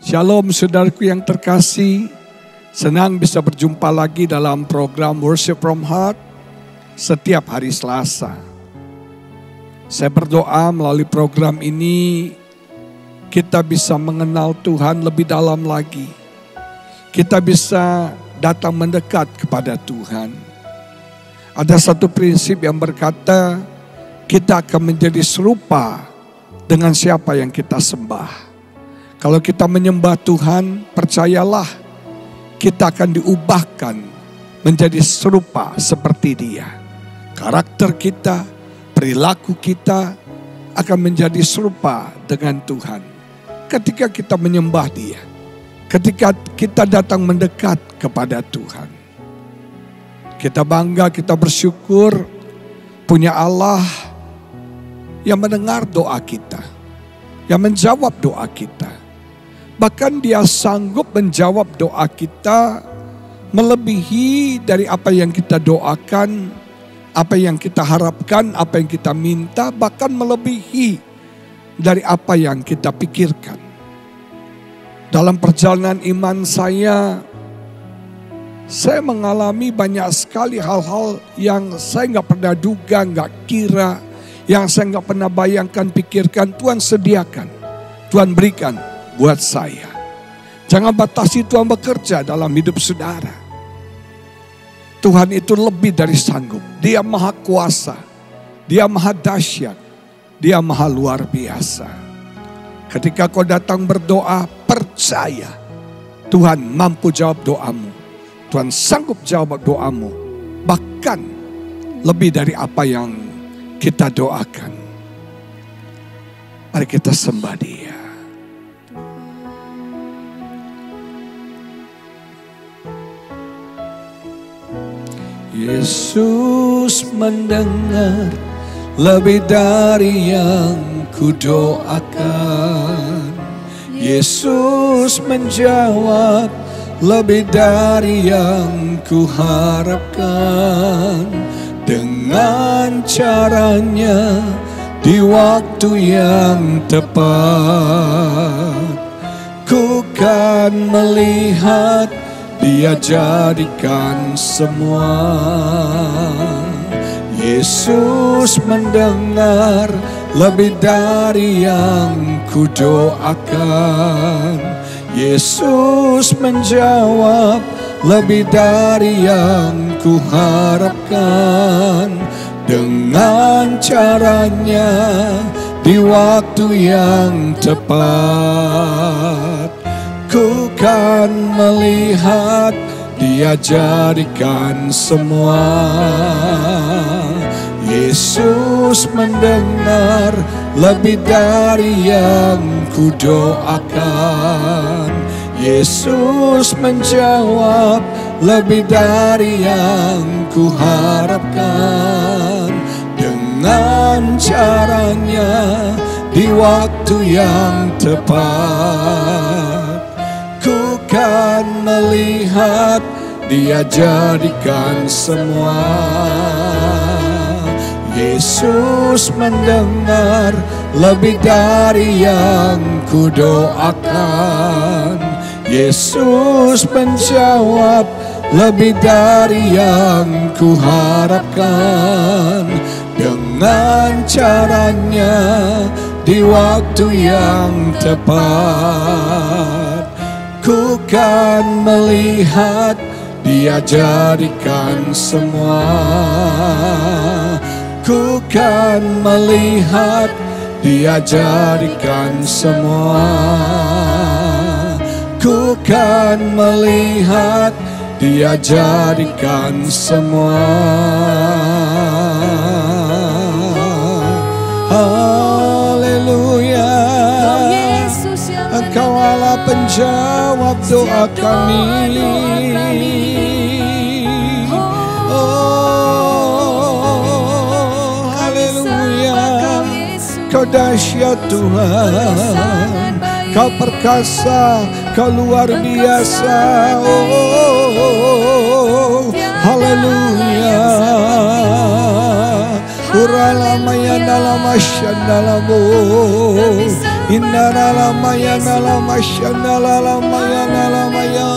Shalom saudaraku yang terkasih, senang bisa berjumpa lagi dalam program Worship from Heart setiap hari Selasa. Saya berdoa melalui program ini kita bisa mengenal Tuhan lebih dalam lagi. Kita bisa datang mendekat kepada Tuhan. Ada satu prinsip yang berkata kita akan menjadi serupa dengan siapa yang kita sembah. Kalau kita menyembah Tuhan, percayalah kita akan diubahkan menjadi serupa seperti Dia. Karakter kita, perilaku kita akan menjadi serupa dengan Tuhan. Ketika kita menyembah Dia, ketika kita datang mendekat kepada Tuhan. Kita bangga, kita bersyukur punya Allah yang mendengar doa kita, yang menjawab doa kita. Bahkan Dia sanggup menjawab doa kita melebihi dari apa yang kita doakan, apa yang kita harapkan, apa yang kita minta, bahkan melebihi dari apa yang kita pikirkan. Dalam perjalanan iman saya mengalami banyak sekali hal-hal yang saya nggak pernah duga, nggak kira, yang saya nggak pernah bayangkan, pikirkan, Tuhan sediakan, Tuhan berikan buat saya. Jangan batasi Tuhan bekerja dalam hidup saudara. Tuhan itu lebih dari sanggup. Dia maha kuasa. Dia maha dahsyat. Dia maha luar biasa. Ketika kau datang berdoa, percaya Tuhan mampu jawab doamu. Tuhan sanggup jawab doamu. Bahkan lebih dari apa yang kita doakan. Mari kita sembah Dia. Yesus mendengar lebih dari yang kudoakan. Yesus menjawab lebih dari yang kuharapkan. Dengan caranya di waktu yang tepat, ku kan melihat Dia jadikan semua. Yesus mendengar lebih dari yang kudoakan. Yesus menjawab lebih dari yang kuharapkan. Dengan caranya di waktu yang tepat, ku kan melihat Dia jadikan semua. Yesus mendengar lebih dari yang kudoakan. Yesus menjawab lebih dari yang kuharapkan. Dengan caranya di waktu yang tepat, ku kan melihat Dia jadikan semua. Yesus mendengar lebih dari yang kudoakan. Yesus menjawab lebih dari yang kuharapkan. Dengan caranya di waktu yang tepat, ku kan melihat Dia jadikan semua. Ku kan melihat Dia jadikan semua. Ku kan melihat Dia jadikan semua. Haleluya. Engkau Allah penjawab doa kami. Oh, haleluya. Kau dahsyat Tuhan. Kau perkasa, Kau luar biasa. Oh, haleluya. Urala maya dalam asyandalamu. Innalamaya nalamasyanalalamaya nalamaya.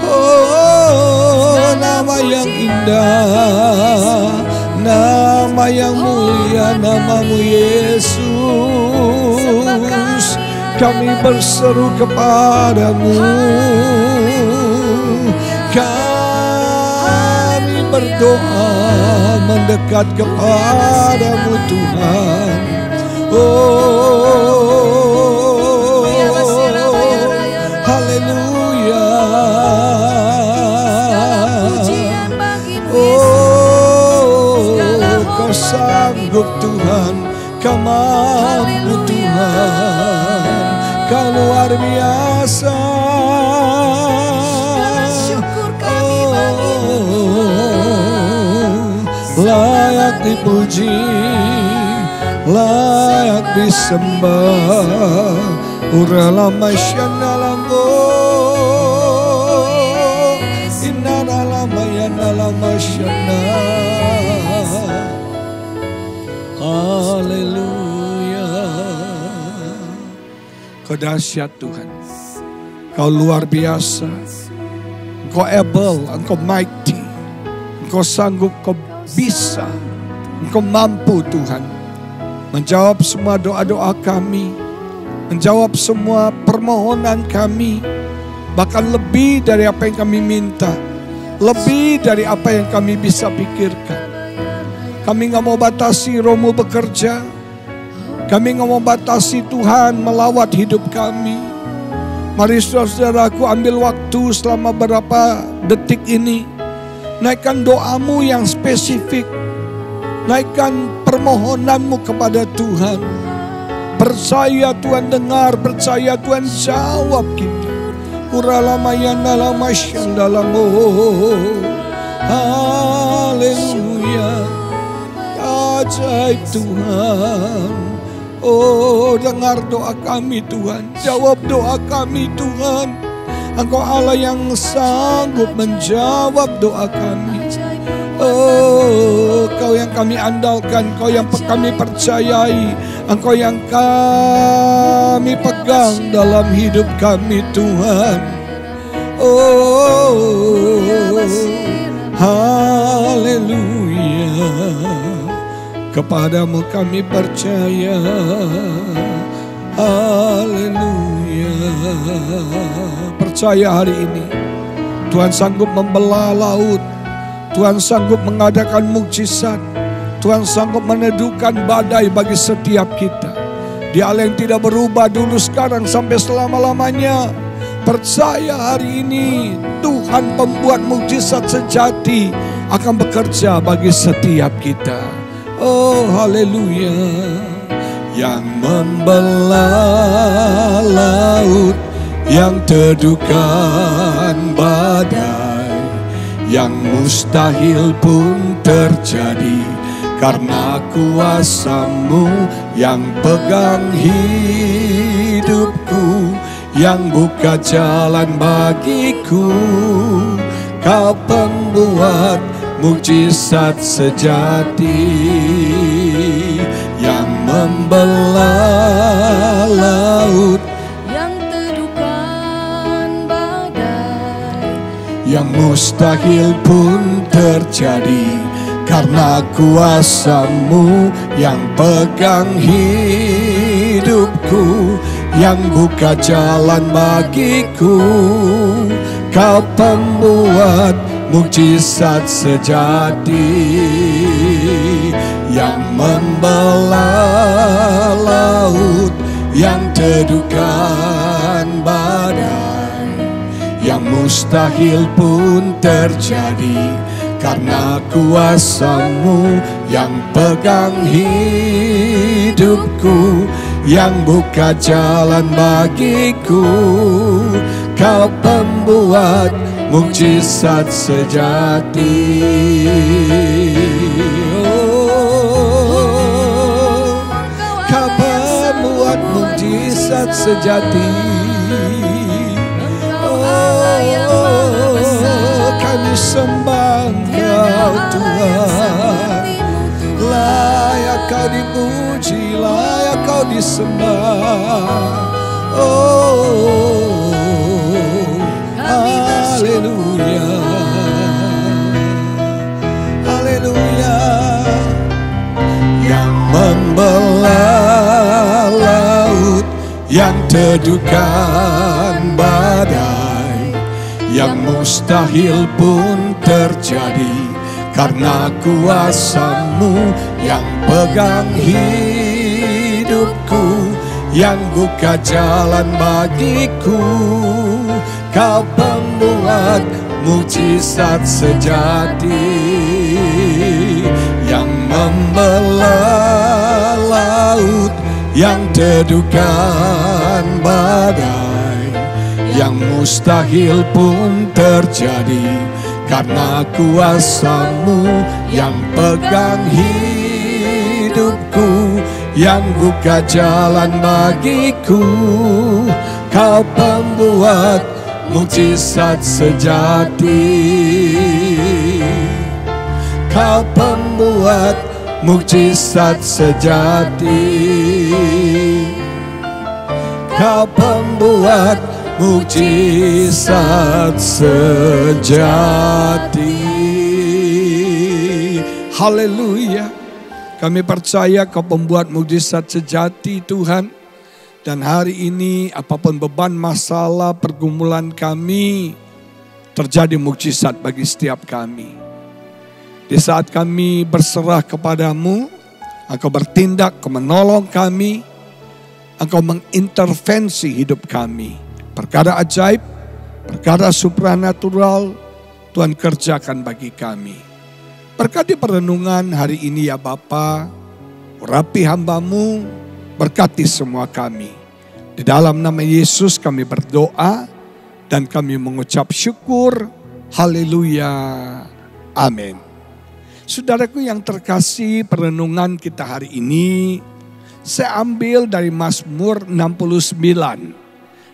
Oh, nama yang indah, nama yang mulia, namamu Yesus. Kami berseru kepadamu, kami berdoa mendekat kepadamu Tuhan. Oh, haleluya. Oh, kau sanggup Tuhan, kau mampu Tuhan, kau luar biasa. Layak dipuji, layak disembah. Uralamasyanalambo, innalamayanalamashana. Haleluya. Kau dahsyat Tuhan, kau luar biasa, Engkau able, Engkau mighty, Engkau sanggup, Kau bisa, Engkau mampu Tuhan menjawab semua doa-doa kami, menjawab semua permohonan kami, bahkan lebih dari apa yang kami minta, lebih dari apa yang kami bisa pikirkan. Kami gak mau batasi Roh-Mu bekerja, kami gak mau batasi Tuhan melawat hidup kami. Mari saudaraku ambil waktu selama beberapa detik ini, naikkan doamu yang spesifik, naikkan permohonanmu kepada Tuhan. Percaya Tuhan dengar, percaya Tuhan jawab kita. Uralamayanalamashyandalambo. Haleluya. Ajaib Tuhan. Oh, dengar doa kami Tuhan, jawab doa kami Tuhan. Engkau Allah yang sanggup menjawab doa kami. Oh, Kau yang kami andalkan, Kau yang kami percayai, Engkau yang kami pegang dalam hidup kami Tuhan. Oh, haleluya. Kepadamu kami percaya. Haleluya. Percaya hari ini Tuhan sanggup membelah laut, Tuhan sanggup mengadakan mukjizat, Tuhan sanggup meneduhkan badai bagi setiap kita. Dia Allah yang tidak berubah dulu, sekarang, sampai selama-lamanya. Percaya hari ini Tuhan pembuat mukjizat sejati akan bekerja bagi setiap kita. Oh, haleluya. Yang membelah laut, yang teduhkan badai, yang mustahil pun terjadi karena kuasa-Mu yang pegang hidupku, yang buka jalan bagiku. Kau pembuat mukjizat sejati, yang membelah laut, yang teduhkan badai, yang mustahil pun terjadi karena kuasa-Mu yang pegang hidupku, yang buka jalan bagiku. Kau pembuat mukjizat sejati, yang membelah laut, yang teduhkan badai, yang mustahil pun terjadi karena kuasa-Mu yang pegang hidupku, yang buka jalan bagiku. Kau pembuat mukjizat sejati. Oh, Kau pembuat mukjizat sejati. Oh, kami sembah Engkau Tuhan, layak Kau dipuji. disembah. Oh, haleluya, haleluya. Yang membelah laut, yang teduhkan badai, yang mustahil pun terjadi karena kuasa-Mu yang pegang hidupku, yang buka jalan bagiku. Kau pembuat mujizat sejati, yang membelah laut, yang teduhkan badai, yang mustahil pun terjadi karena kuasa-Mu yang pegang hidupku, yang buka jalan bagiku. Kau pembuat mujizat sejati, Kau pembuat mujizat sejati, Kau pembuat mujizat sejati. Haleluya. Kami percaya Kau pembuat mujizat sejati, Tuhan. Dan hari ini apapun beban, masalah, pergumulan kami, terjadi mujizat bagi setiap kami. Di saat kami berserah kepadamu, Engkau bertindak, Engkau menolong kami, Engkau mengintervensi hidup kami. Perkara ajaib, perkara supranatural, Tuhan kerjakan bagi kami. Berkati perenungan hari ini ya Bapa, urapi hamba-Mu, berkati semua kami. Di dalam nama Yesus kami berdoa dan kami mengucap syukur. Haleluya. Amin. Saudaraku yang terkasih, perenungan kita hari ini saya ambil dari Mazmur 69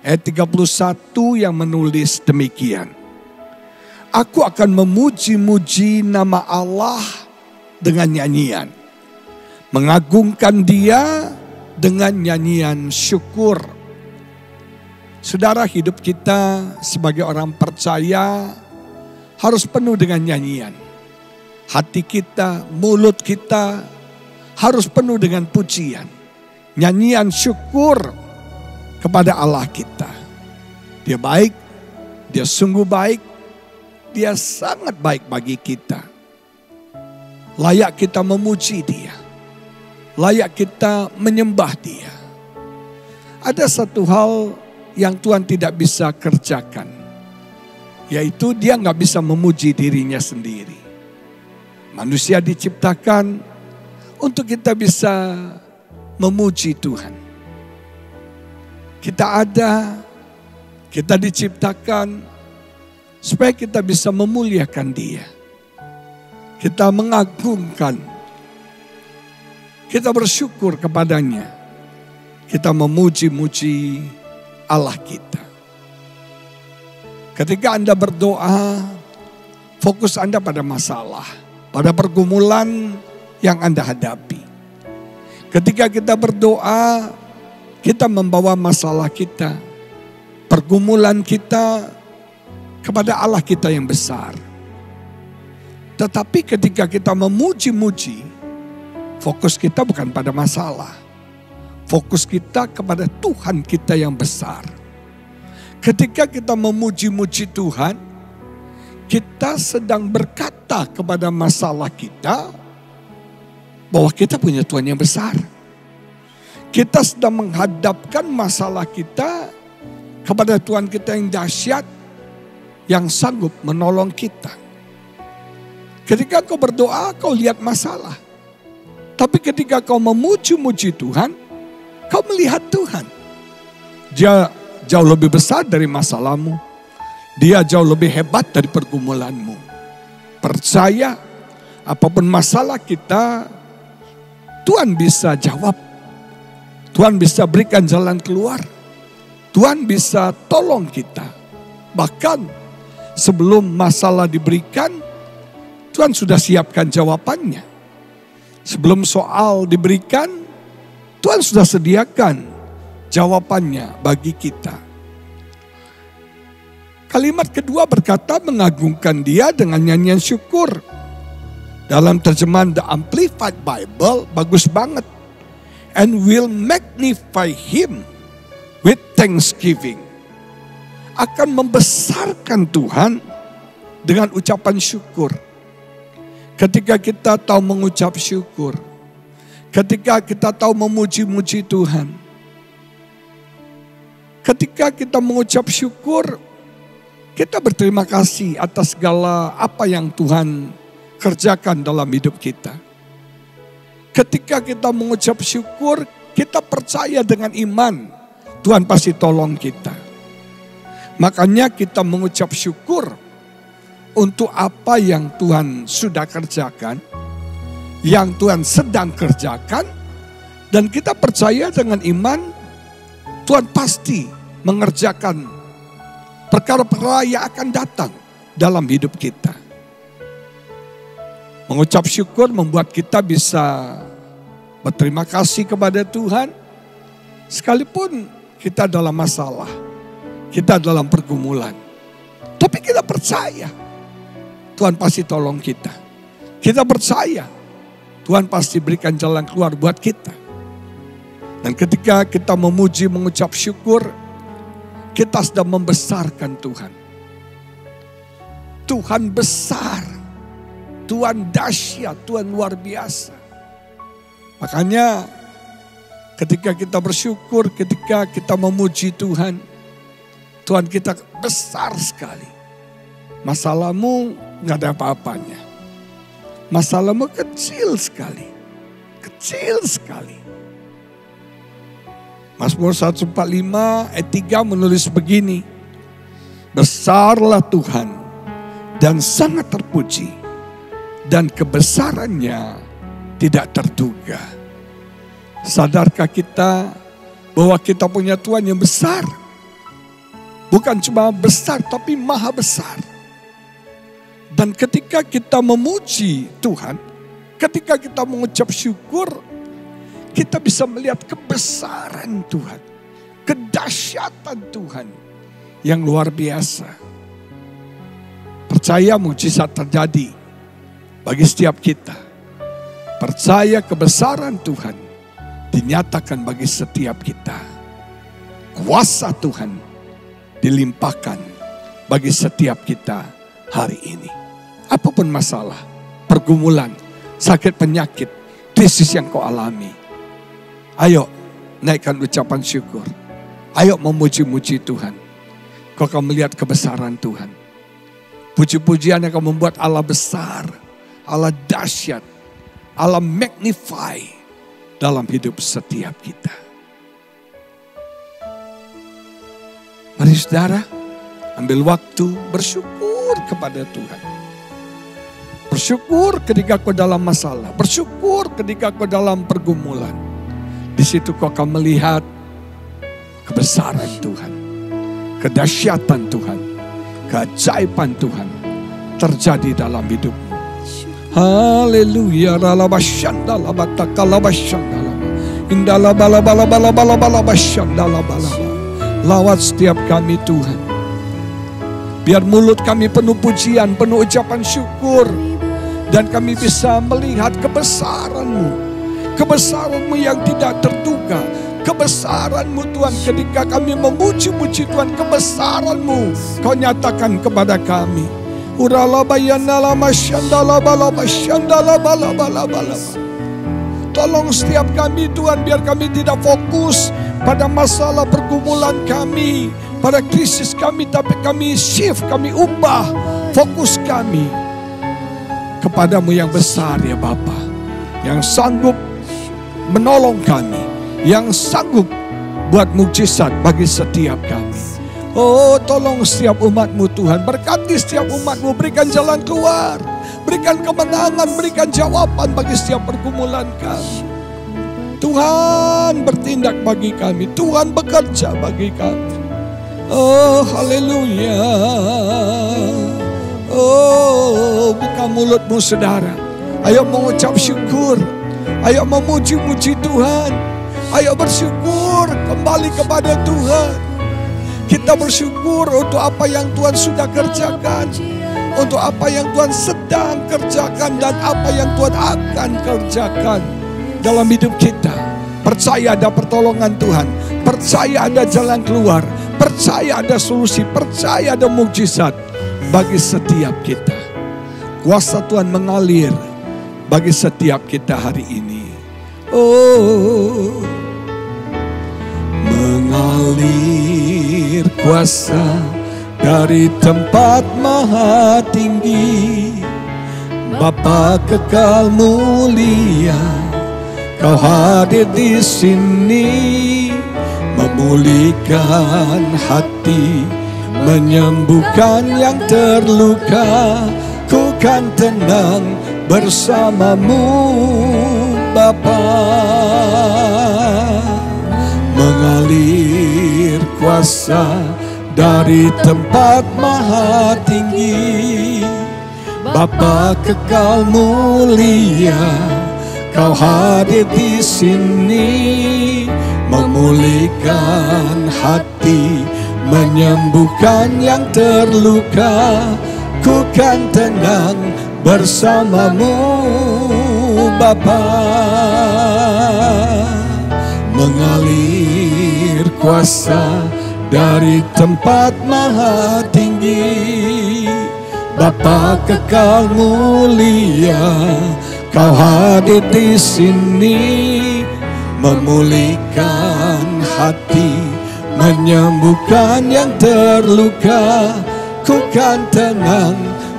ayat 31 yang menulis demikian. Aku akan memuji-muji nama Allah dengan nyanyian, mengagungkan Dia dengan nyanyian syukur. Saudara, hidup kita sebagai orang percaya harus penuh dengan nyanyian. Hati kita, mulut kita harus penuh dengan pujian. Nyanyian syukur kepada Allah kita. Dia baik, Dia sungguh baik, Dia sangat baik bagi kita. Layak kita memuji Dia. Layak kita menyembah Dia. Ada satu hal yang Tuhan tidak bisa kerjakan, yaitu Dia nggak bisa memuji dirinya sendiri. Manusia diciptakan untuk kita bisa memuji Tuhan. Kita ada, kita diciptakan supaya kita bisa memuliakan Dia. Kita mengagungkan, kita bersyukur kepadanya. Kita memuji-muji Allah kita. Ketika Anda berdoa, fokus Anda pada masalah, pada pergumulan yang Anda hadapi. Ketika kita berdoa, kita membawa masalah kita, pergumulan kita kepada Allah kita yang besar. Tetapi ketika kita memuji-muji, fokus kita bukan pada masalah. Fokus kita kepada Tuhan kita yang besar. Ketika kita memuji-muji Tuhan, kita sedang berkata kepada masalah kita bahwa kita punya Tuhan yang besar. Kita sedang menghadapkan masalah kita kepada Tuhan kita yang dahsyat, yang sanggup menolong kita. Ketika kau berdoa, kau lihat masalah. Tapi ketika kau memuji-muji Tuhan, kau melihat Tuhan. Dia jauh lebih besar dari masalahmu. Dia jauh lebih hebat dari pergumulanmu. Percaya, apapun masalah kita, Tuhan bisa jawab. Tuhan bisa berikan jalan keluar. Tuhan bisa tolong kita. Bahkan sebelum masalah diberikan, Tuhan sudah siapkan jawabannya. Sebelum soal diberikan, Tuhan sudah sediakan jawabannya bagi kita. Kalimat kedua berkata mengagungkan Dia dengan nyanyian syukur. Dalam terjemahan The Amplified Bible bagus banget. And will magnify Him with thanksgiving. Akan membesarkan Tuhan dengan ucapan syukur. Ketika kita tahu mengucap syukur. Ketika kita tahu memuji-muji Tuhan. Ketika kita mengucap syukur, kita berterima kasih atas segala apa yang Tuhan kerjakan dalam hidup kita. Ketika kita mengucap syukur, kita percaya dengan iman, Tuhan pasti tolong kita. Makanya kita mengucap syukur untuk apa yang Tuhan sudah kerjakan, yang Tuhan sedang kerjakan, dan kita percaya dengan iman, Tuhan pasti mengerjakan perkara-perkara yang akan datang dalam hidup kita. Mengucap syukur membuat kita bisa berterima kasih kepada Tuhan. Sekalipun kita dalam masalah, kita dalam pergumulan. Tapi kita percaya Tuhan pasti tolong kita. Kita percaya Tuhan pasti berikan jalan keluar buat kita. Dan ketika kita memuji, mengucap syukur, kita sedang membesarkan Tuhan. Tuhan besar. Tuhan dahsyat, Tuhan luar biasa. Makanya ketika kita bersyukur, ketika kita memuji Tuhan, Tuhan kita besar sekali. Masalahmu gak ada apa-apanya. Masalahmu kecil sekali. Kecil sekali. Mazmur 145 ayat 3 menulis begini. Besarlah Tuhan dan sangat terpuji. Dan kebesarannya tidak terduga. Sadarkah kita bahwa kita punya Tuhan yang besar? Bukan cuma besar tapi maha besar. Dan ketika kita memuji Tuhan, ketika kita mengucap syukur, kita bisa melihat kebesaran Tuhan, kedahsyatan Tuhan yang luar biasa. Percaya mujizat terjadi bagi setiap kita. Percaya kebesaran Tuhan dinyatakan bagi setiap kita. Kuasa Tuhan dilimpahkan bagi setiap kita hari ini. Apapun masalah, pergumulan, sakit penyakit, krisis yang kau alami. Ayo naikkan ucapan syukur. Ayo memuji-muji Tuhan. Kau akan melihat kebesaran Tuhan. Puji-pujian yang akan membuat Allah besar, Allah dahsyat, Allah magnify dalam hidup setiap kita. Mari saudara, ambil waktu bersyukur kepada Tuhan. Bersyukur ketika kau dalam masalah, bersyukur ketika kau dalam pergumulan. Di situ kau akan melihat kebesaran Tuhan, kedahsyatan Tuhan, keajaiban Tuhan terjadi dalam hidupmu. Haleluya, ralabashandala batakalabashandala. Indala bala bala bala bala bala bashandala bala. Lawat setiap kami Tuhan. Biar mulut kami penuh pujian, penuh ucapan syukur. Dan kami bisa melihat kebesaran-Mu. Kebesaran-Mu yang tidak terduga. Kebesaran-Mu Tuhan, ketika kami memuji-muji Tuhan, kebesaran-Mu Kau nyatakan kepada kami. Tolong setiap kami Tuhan, biar kami tidak fokus pada masalah pergumulan kami, pada krisis kami, tapi kami shift, kami ubah fokus kami kepadamu yang besar ya Bapa, yang sanggup menolong kami, yang sanggup buat mukjizat bagi setiap kami. Oh, tolong setiap umat-Mu Tuhan, berkati setiap umat-Mu, berikan jalan keluar, berikan kemenangan, berikan jawaban bagi setiap pergumulan kami. Tuhan bertindak bagi kami, Tuhan bekerja bagi kami. Oh, haleluya. Oh, buka mulut-Mu saudara, ayo mengucap syukur, ayo memuji-muji Tuhan. Ayo bersyukur kembali kepada Tuhan. Kita bersyukur untuk apa yang Tuhan sudah kerjakan, untuk apa yang Tuhan sedang kerjakan, dan apa yang Tuhan akan kerjakan dalam hidup kita. Percaya ada pertolongan Tuhan, percaya ada jalan keluar, percaya ada solusi, percaya ada mukjizat bagi setiap kita. Kuasa Tuhan mengalir bagi setiap kita hari ini. Oh, mengalir kuasa dari tempat maha tinggi, Bapa kekal mulia, Kau hadir di sini, memulihkan hati, menyembuhkan yang terluka. Ku kan tenang bersamamu, Bapa. Mengalir kuasa dari tempat maha tinggi, Bapa kekal mulia, Kau hadir di sini, memulihkan hati, menyembuhkan yang terluka. Ku kan tenang bersamamu, Bapa. Mengalir kuasa dari tempat maha tinggi, Bapa kekal mulia, Kau hadir di sini, memulihkan hati, menyembuhkan yang terluka. Ku kan tenang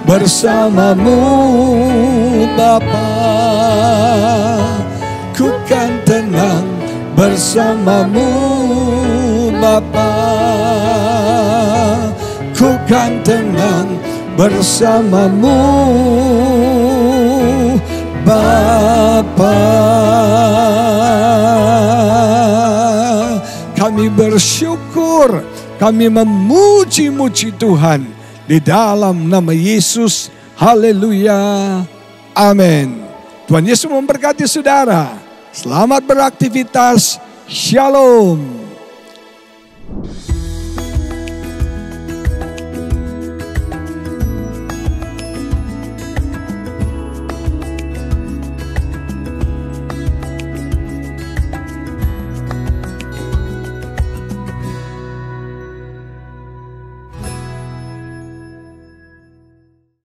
bersamamu, Bapa. Ku kan tenang bersamamu, Bapa. Ku kan tenang bersamamu, Bapa. Kami bersyukur, kami memuji-muji Tuhan di dalam nama Yesus. Haleluya. Amin. Tuhan Yesus memberkati saudara. Selamat beraktivitas. Shalom.